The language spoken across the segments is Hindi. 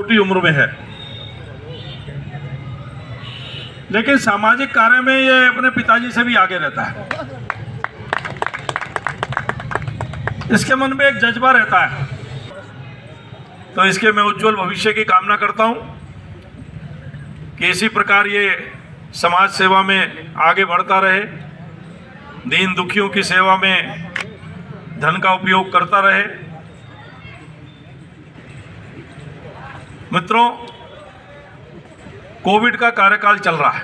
छोटी उम्र में है, लेकिन सामाजिक कार्य में ये अपने पिताजी से भी आगे रहता है। इसके मन में एक जज्बा रहता है, तो इसके मैं उज्जवल भविष्य की कामना करता हूं कि इसी प्रकार ये समाज सेवा में आगे बढ़ता रहे, दीन दुखियों की सेवा में धन का उपयोग करता रहे। मित्रों, कोविड का कार्यकाल चल रहा है।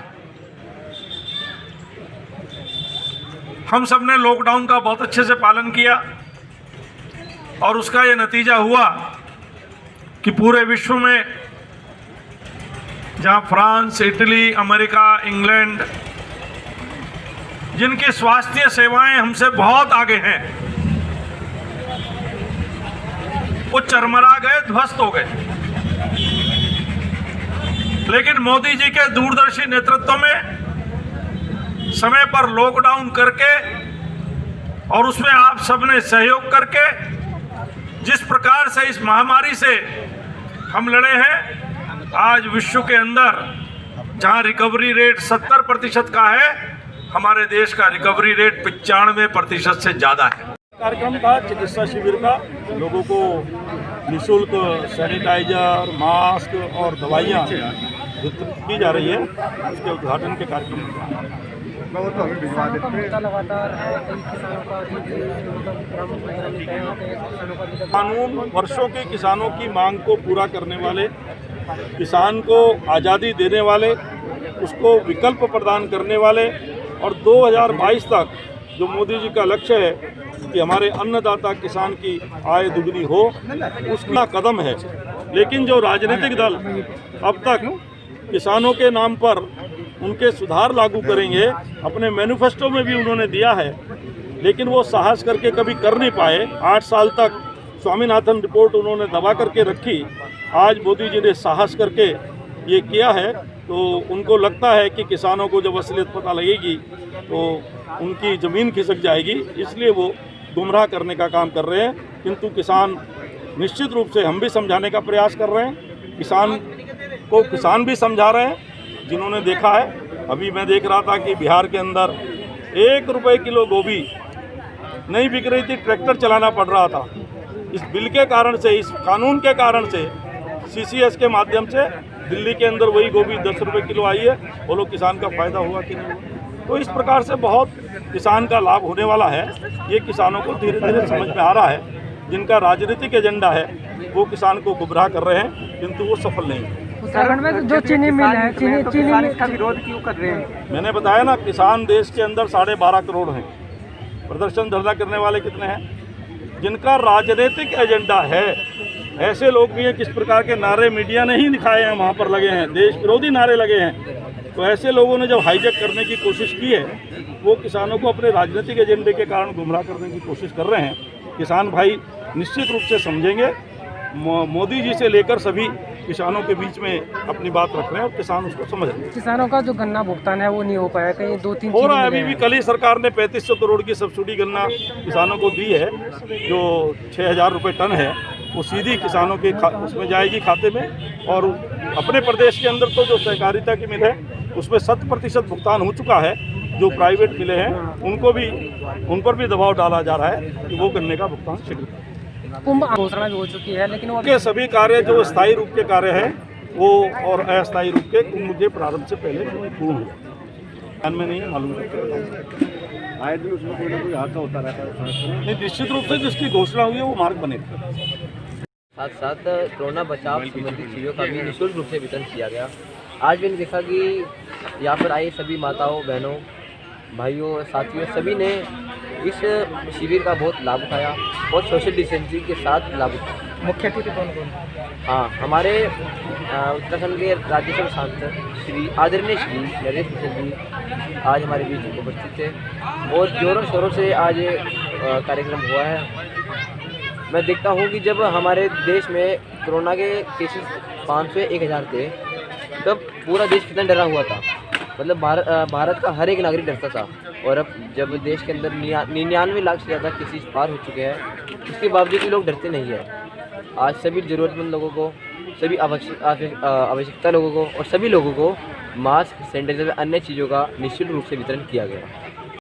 हम सब ने लॉकडाउन का बहुत अच्छे से पालन किया और उसका ये नतीजा हुआ कि पूरे विश्व में, जहां फ्रांस, इटली, अमेरिका, इंग्लैंड, जिनकी स्वास्थ्य सेवाएं हमसे बहुत आगे हैं, वो चरमरा गए, ध्वस्त हो गए। लेकिन मोदी जी के दूरदर्शी नेतृत्व में समय पर लॉकडाउन करके और उसमें आप सबने सहयोग करके जिस प्रकार से इस महामारी से हम लड़े हैं, आज विश्व के अंदर जहां रिकवरी रेट 70% का है, हमारे देश का रिकवरी रेट 95% से ज़्यादा है। कार्यक्रम था चिकित्सा शिविर का, लोगों को निःशुल्क सैनिटाइजर, मास्क और दवाइयाँ वितरित की जा रही है। उसके उद्घाटन के कार्यक्रम कानून वर्षों के किसानों की मांग को पूरा करने वाले, किसान को आज़ादी देने वाले, उसको विकल्प प्रदान करने वाले और 2022 तक जो मोदी जी का लक्ष्य है कि हमारे अन्नदाता किसान की आय दुगनी हो, उसका कदम है। लेकिन जो राजनीतिक दल अब तक किसानों के नाम पर उनके सुधार लागू करेंगे, अपने मैनिफेस्टो में भी उन्होंने दिया है, लेकिन वो साहस करके कभी कर नहीं पाए। 8 साल तक स्वामीनाथन रिपोर्ट उन्होंने दबा करके रखी। आज मोदी जी ने साहस करके ये किया है, तो उनको लगता है कि किसानों को जब असलियत पता लगेगी तो उनकी ज़मीन खिसक जाएगी, इसलिए वो गुमराह करने का काम कर रहे हैं। किंतु किसान निश्चित रूप से, हम भी समझाने का प्रयास कर रहे हैं, किसान को किसान भी समझा रहे हैं। जिन्होंने देखा है, अभी मैं देख रहा था कि बिहार के अंदर 1 रुपये किलो गोभी नहीं बिक रही थी, ट्रैक्टर चलाना पड़ रहा था। इस बिल के कारण से, इस कानून के कारण से, CCS के माध्यम से दिल्ली के अंदर वही गोभी 10 रुपये किलो आई है। बोलो किसान का फ़ायदा हुआ कि नहीं हुआ? तो इस प्रकार से बहुत किसान का लाभ होने वाला है। ये किसानों को धीरे धीरे समझ में आ रहा है। जिनका राजनीतिक एजेंडा है वो किसान को गुमराह कर रहे हैं, किंतु वो सफल नहीं है। उत्तराखंड में जो चीनी मिल है, चीनी का विरोध क्यों कर रहे हैं? मैंने बताया ना, किसान देश के अंदर 12.5 करोड़ हैं। प्रदर्शन धरना करने वाले कितने हैं? जिनका राजनीतिक एजेंडा है, ऐसे लोग भी हैं। किस प्रकार के नारे मीडिया ने ही दिखाए हैं, वहाँ पर लगे हैं, देश विरोधी नारे लगे हैं। तो ऐसे लोगों ने जब हाईजैक करने की कोशिश की है, वो किसानों को अपने राजनीतिक एजेंडे के कारण गुमराह करने की कोशिश कर रहे हैं। किसान भाई निश्चित रूप से समझेंगे। मोदी जी से लेकर सभी किसानों के बीच में अपनी बात रख रहे हैं और किसान उसको समझ रहे हैं। किसानों का जो गन्ना भुगतान है वो नहीं हो पाया, कहीं 2-3 हो रहा है। अभी भी कल ही सरकार ने 3500 करोड़ की सब्सिडी गन्ना किसानों को दी है, जो 6000 रुपये टन है, वो सीधी किसानों के उसमें जाएगी खाते में। और अपने प्रदेश के अंदर तो जो सहकारिता की मिल है उसमें 100% भुगतान हो चुका है। जो प्राइवेट मिले हैं उन पर भी दबाव डाला जा रहा है कि वो गन्ने का भुगतान शीघ्र। कुंभ घोषणा भी हो चुकी है, लेकिन वो के सभी कार्य जो स्थायी रूप के कार्य हैं वो और अस्थायी रूप के कुंभ के प्रारंभ से पहले पूर्ण हो में नहीं मालूम आए दिन उसमें कोई ना कोई हादसा होता रहता है। नहीं, निश्चित रूप से जिसकी घोषणा हुई है वो मार्ग बनेगा। साथ साथ कोरोना बचाव संबंधित चीज़ों का भी निःशुल्क रूप से वितरण किया गया। आज मैंने देखा कि यहाँ पर आए सभी माताओं, बहनों, भाइयों, साथियों, सभी ने इस शिविर का बहुत लाभ उठाया और सोशल डिस्टेंसिंग के साथ लाभ उठाया। मुख्य अतिथि कौन कौन? हाँ, हमारे उत्तराखंड के राज्यसभा सांसद श्री आदरणीय श्री नरेश मिश्र जी आज हमारे बीच उपस्थित थे। बहुत जोरों शोरों से आज कार्यक्रम हुआ है। मैं देखता हूँ कि जब हमारे देश में कोरोना के केसेस 500-1000 थे, तब पूरा देश कितना डरा हुआ था। मतलब भारत का हर एक नागरिक डरता था। और अब जब देश के अंदर 99 लाख से ज़्यादा केसेस पार हो चुके हैं, उसके बावजूद भी लोग डरते नहीं हैं। आज सभी ज़रूरतमंद लोगों को सभी आवश्यकता लोगों को और सभी लोगों को मास्क, सैनिटाइजर, अन्य चीज़ों का निःशुल्क रूप से वितरण किया गया।